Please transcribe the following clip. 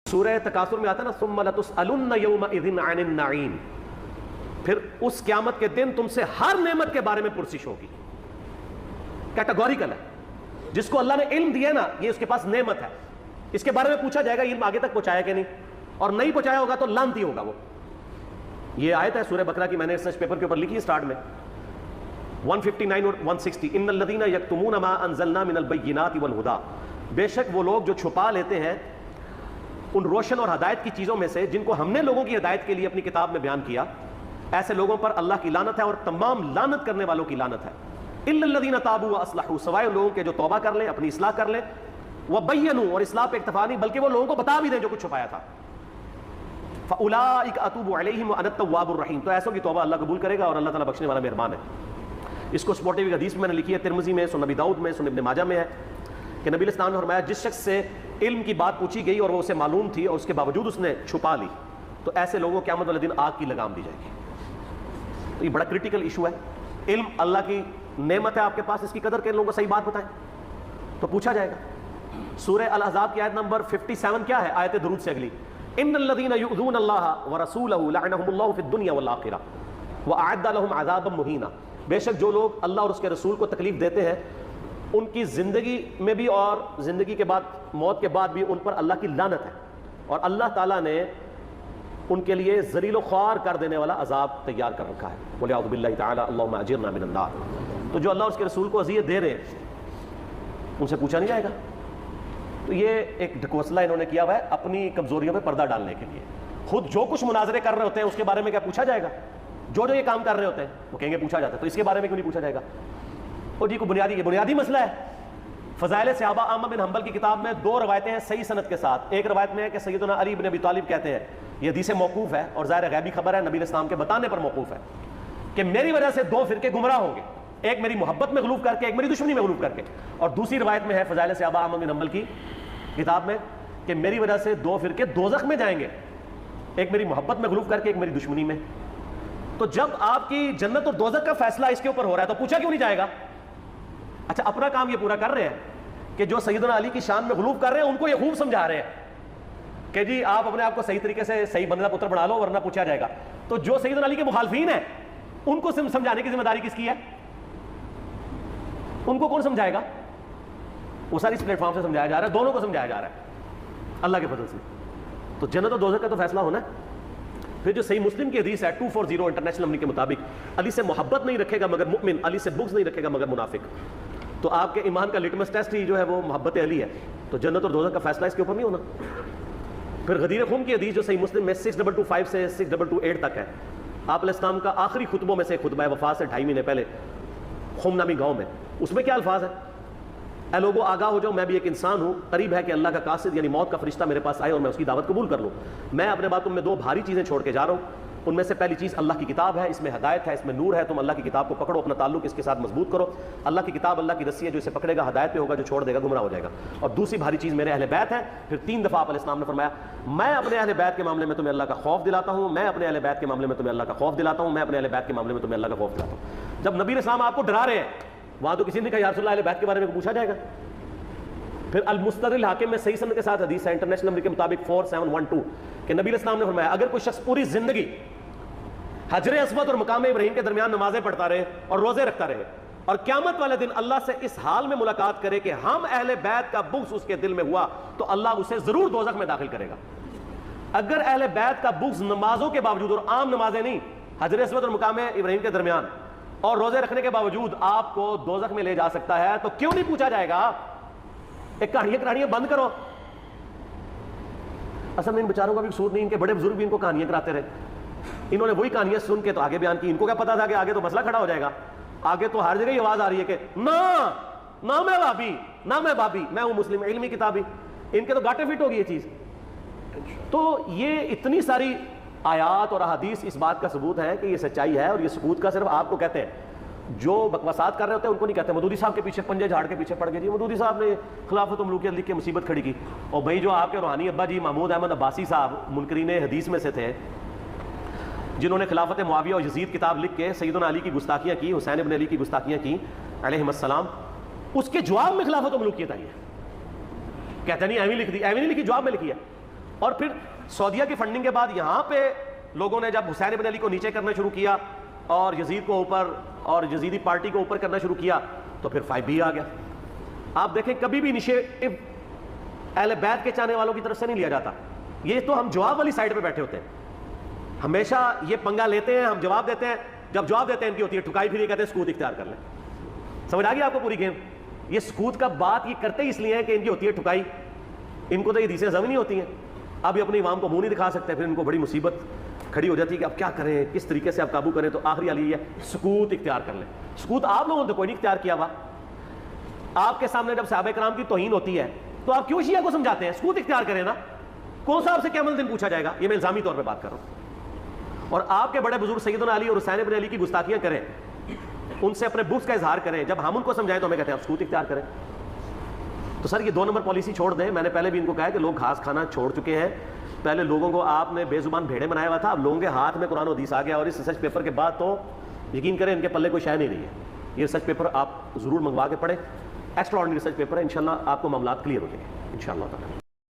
سورہ تکاثر میں آتا ہے نا ثم لتسألن یومئذ عن النعیم، پھر اس قیامت کے دن تم سے ہر نعمت کے بارے میں پرسش ہوگی. کیٹاگوریکل ہے. جس کو اللہ نے علم دیا نا یہ اس کے پاس نعمت ہے، اس کے بارے میں پوچھا جائے گا علم آگے تک پہنچایا کہ نہیں، اور نہیں پہنچایا ہوگا تو لعنتی ہوگا وہ. یہ آیت ہے سورہ بقرہ کی، میں نے ریسرچ پیپر کے اوپر لکھی سٹارٹ میں 159 اور 160. ان الذین یکتمون ما انزلنا من البینات والہدی، بے شک وہ لوگ جو چھپا لیتے ہیں ان روشن اور ہدایت کی چیزوں میں سے جن کو ہم نے لوگوں کی ہدایت کے لیے اپنی کتاب میں بیان کیا، ایسے لوگوں پر اللہ کی لعنت ہے اور تمام لعنت کرنے والوں کی لعنت ہے. الا الذین تابوا واصلحوا، سوائے لوگوں کے جو توبہ کر لیں، اپنی اصلاح کر لیں، وبینوا، اور اصلاح پہ اکتفا نہیں بلکہ وہ لوگوں کو بتا بھی دیں جو کچھ چھپایا تھا. فاولئک اتوب علیہم وانا التواب الرحیم، تو ایسوں کی توبہ اللہ قبول کرے گا اور اللہ تعالیٰ بخشنے والا مہربان ہے. اس کو سپورٹیو حدیث میں نے لکھی ہے، ترمذی میں، سنن ابی داؤد میں، سنن ابن ماجہ میں ہے کہ نبی علیہ السلام نے فرمایا جس شخص سے علم کی بات پوچھی گئی اور وہ اسے معلوم تھی اور اس کے باوجود اس نے چھپا لی، تو ایسے لوگوں کو قیامت والے دن آگ کی لگام دی جائے گی. تو یہ بڑا کریٹیکل ایشو ہے. علم اللہ کی نعمت ہے آپ کے پاس، اس کی قدر کے لوگوں کو صحیح بات بتائیں تو پوچھا جائے گا. سورہ الاحزاب کی آیت نمبر 57 کیا ہے؟ آیت درود سے اگلی. ان الذین یؤذون اللہ ورسولہ لعنہم اللہ فی الدنیا والآخرہ واعد لهم عذابا مہینا، بے شک جو لوگ اللہ اور اس کے رسول کو تکلیف دیتے ہیں ان کی زندگی میں بھی اور زندگی کے بعد، موت کے بعد بھی ان پر اللہ کی لعنت ہے، اور اللہ تعالیٰ نے ان کے لیے ذلیل و خوار کر دینے والا عذاب تیار کر رکھا ہے. وَلِعَوْذُ بِاللَّهِ تَعَالَى اللَّهُمَّ أَجِرْنَا مِنَ النَّارِ. تو جو اللہ اور اس کے رسول کو اذیت دے رہے ہیں ان سے پوچھا نہیں جائے گا. تو یہ ایک ڈھکوسلا انہوں نے کیا ہوا ہے اپنی کمزوریوں پہ پردہ ڈالنے کے لیے. خود جو کچھ مناظرے کر رہے ہوتے ہیں اس کے بارے میں کیا پوچھا جائے گا؟ جو یہ کام کر رہے ہوتے ہیں وہ کہیں گے پوچھا جاتا ہے، تو اس کے بارے میں کیوں نہیں پوچھا جائے گا؟ اور جی کو یہ بنیادی مسئلہ ہے. فضائل صحابہ احمد بن حنبل کی کتاب میں 2 روایتیں ہیں صحیح سند کے ساتھ. ایک روایت میں ہے کہ سیدنا علی بن ابی طالب کہتے ہیں، یہ حدیث موقوف ہے اور ظاہر غیبی خبر ہے، نبی علیہ السلام کے بتانے پر موقوف ہے، کہ میری وجہ سے 2 فرقے گمراہ ہوں گے، ایک میری محبت میں غلوب کر کے، ایک میری دشمنی میں غلوب کر کے. اور دوسری روایت میں ہے فضائل صحابہ احمد بن حنبل کی کتاب میں کہ میری وجہ سے 2 فرقے دوزخ میں جائیں گے، ایک میری محبت میں غلوب کر کے، ایک میری دشمنی میں. تو جب آپ کی جنت اور دوزخ کا فیصلہ اس کے اوپر ہو رہا ہے تو پوچھا کیوں نہیں جائے گا؟ اچھا اپنا کام یہ پورا کر رہے ہیں کہ جو سیدنا علی کی شان میں غلوب کر رہے ہیں ان کو یہ خوب سمجھا رہے ہیں کہ جی آپ اپنے آپ کو صحیح طریقے سے صحیح بندہ پتر بنا لو ورنہ پوچھا جائے گا. تو جو سیدنا علی کے مخالفین ہیں ان کو سمجھانے کی ذمہ داری کس کی ہے؟ ان کو کون سمجھائے گا؟ وہ ساری اس پلیٹ فارم سے سمجھایا جا رہا ہے، دونوں کو سمجھایا جا رہا ہے اللہ کے فضل سے. تو جنت اور دوزخ کا تو فیصلہ ہونا ہے. پھر جو صحیح مسلم کی حدیث ہے 240 انٹرنیشنل نمبر کے مطابق، علی سے محبت نہیں رکھے گا مگر مؤمن، علی سے بغض نہیں رکھے گا مگر منافق. تو آپ کے ایمان کا لٹمس ٹیسٹ ہی جو ہے وہ محبت علی ہے. تو جنت اور دوزخ کا فیصلہ اس کے اوپر نہیں ہونا. پھر غدیر خم کی حدیث جو صحیح مسلم میں 6225 سے 6228 تک ہے، آپ علیہ السلام کا آخری خطبوں میں سے خطبہ وفات سے 2.5 مہینے پہلے خم نامی گاؤں میں، اس میں کیا الفاظ ہیں؟ اے لوگو آگاہ ہو جاؤ، میں بھی ایک انسان ہوں، قریب ہے کہ اللہ کا قاصد یعنی موت کا فرشتہ میرے پاس آئے اور میں اس کی دعوت قبول کر لوں. میں اپنے بعد تم میں 2 بھاری چیزیں چھوڑ کے جا رہا ہوں. ان میں سے پہلی چیز اللہ کی کتاب ہے، اس میں ہدایت ہے، اس میں نور ہے. تم اللہ کی کتاب کو پکڑو، اپنا تعلق اس کے ساتھ مضبوط کرو. اللہ کی کتاب اللہ کی رسی ہے، جو اسے پکڑے گا ہدایت پہ ہوگا، جو چھوڑ دے گا گمراہ ہو جائے گا. اور دوسری بھاری چیز میرے اہل بیت ہے. پھر 3 دفعہ آپ علیہ السلام نے فرمایا میں اپنے اہل بیت کے معاملے میں تمہیں اللہ کا خوف دلاتا ہوں، میں اپنے اہل بیت کے معاملے میں تمہیں اللہ کا خوف دلاتا ہوں، میں اپنے اہل بیت کے معاملے میں تمہیں اللہ کا خوف دلاتا ہوں. جب نبی علیہ السلام آپ کو ڈرا رہے ہیں وہاں تو کسی نے کہا یا رسول اللہ اہل بیت کے بارے میں پوچھا جائے گا؟ پھر المستدرک الحاکم میں صحیح سند کے ساتھ حدیث ہے انٹرنیشنل نمبر کے مطابق 4712 کہ نبی علیہ السلام نے فرمایا اگر کوئی شخص پوری زندگی حجر اسود اور مقام ابراہیم کے درمیان نمازیں پڑھتا رہے اور روزے رکھتا رہے اور قیامت والے دن اللہ سے اس حال میں ملاقات کرے کہ ہم اہل بیت کا بغض اس کے دل میں ہوا، تو اللہ اسے ضرور دوزخ میں داخل کرے گا. اگر اہل بیت کا بغض نمازوں کے باوجود، اور عام نمازیں نہیں، حجر اسود اور مقام ابراہیم کے درمیان اور روزے رکھنے کے باوجود آپ کو دوزخ میں لے جا سکتا ہے، تو کیوں نہیں پوچھا جائے گا؟ ایک کہانیاں بند کرو. اصل میں ان بیچاروں کا بھی قصور نہیں، ان کے بڑے بزرگ بھی ان کو کہانیاں کراتے رہے. انہوں نے وہی کہانیاں سن کے تو آگے بیان کی. ان کو کیا پتا تھا کہ آگے تو مسئلہ کھڑا ہو جائے گا؟ آگے تو ہر جگہ یہ آواز آ رہی ہے کہ نہ میں بابی، نہ میں بابی، میں ہوں مسلم علمی کتابی. ان کے تو گاٹے فٹ ہوگی یہ چیز. تو یہ اتنی ساری آیات اور احادیث اس بات کا ثبوت ہے کہ یہ سچائی ہے، اور یہ ثبوت کا صرف آپ کو کہتے ہیں. جو بکواسات کر رہے ہوتے ہیں ان کو نہیں کہتے. مودودی صاحب کے پیچھے پنجے جھاڑ کے پیچھے پڑ گئے جی مودودی صاحب نے خلافت و ملوکیت لکھ کے مصیبت کھڑی کی. اور بھائی جو آپ کے روحانی ابا جی محمود احمد عباسی صاحب منکرین حدیث میں سے تھے، جنہوں نے خلافت معاویہ اور یزید کتاب لکھ کے سیدنا علی کی گستاخیاں کی، حسین ابن علی کی گستاخیاں کی علیہم السلام، اس کے جواب میں خلافت و ملوکیت آئی ہے. کہتے نہیں ایویں لکھ دی، ایویں نہیں لکھی، جواب میں لکھی ہے. اور پھر سعودیہ کی فنڈنگ کے بعد یہاں پہ لوگوں نے جب حسین ابن علی کو نیچے کرنا شروع کیا اور یزید کو اوپر اور یزیدی پارٹی کو اوپر کرنا شروع کیا تو پھر 5B آ گیا. آپ دیکھیں کبھی بھی انیشیٹو اہل بیت کے چاہنے والوں کی طرف سے نہیں لیا جاتا. یہ تو ہم جواب والی سائڈ پہ بیٹھے ہوتے ہیں, ہمیشہ یہ پنگا لیتے ہیں, ہم جواب دیتے ہیں, جب جواب دیتے ہیں ان کی ہوتی ہے ٹھکائی, پھر یہ کہتے ہیں سکوت اختیار کر لیں. سمجھ آ گئی آپ کو پوری گیم؟ یہ سکوت کا بات یہ کرتے ہی اس لیے ہے کہ ان کی ہوتی ہے ٹھکائی. ان کو تو یہ حدیثیں ضمنی ہوتی ہیں, اب یہ اپنے امام کو منہ نہیں دکھا سکتے, پھر ان کو بڑی مصیبت کھڑی ہو جاتی ہے کہ اب کیا کریں, کس طریقے سے اب قابو کریں. تو آخری علی ہے سکوت اختیار کر لیں. سکوت آپ لوگوں نے تو کوئی نہیں اختیار کیا ہوا. آپ کے سامنے جب صحابہ کرام کی توہین ہوتی ہے تو آپ کیوں شیعہ کو سمجھاتے ہیں؟ سکوت اختیار کریں نا. کون سا آپ سے قیامت دن پوچھا جائے گا؟ یہ میں الزامی طور پہ بات کر رہا ہوں. اور آپ کے بڑے بزرگ سیدنا علی اور حسین ابن علی کی گستاخیاں کریں, ان سے اپنے بغض کا اظہار کریں, جب ہم ان کو سمجھائیں تو ہمیں کہتے ہیں آپ سکوت اختیار کریں. تو سر یہ 2 نمبر پالیسی چھوڑ دیں. میں نے پہلے بھی ان کو کہا ہے کہ لوگ گھاس کھانا چھوڑ چکے ہیں. پہلے لوگوں کو آپ نے بے زبان بھیڑے بنایا ہوا تھا, اب لوگوں کے ہاتھ میں قرآن و حدیث آ گیا, اور اس ریسرچ پیپر کے بعد تو یقین کریں ان کے پلے کوئی شے نہیں رہی ہے. یہ ریسرچ پیپر آپ ضرور منگوا کے پڑھیں, ایکسٹرا آرڈنری ریسرچ پیپر ہے, انشاءاللہ آپ کو معاملات کلیئر ہو جائیں گے انشاءاللہ تعالی.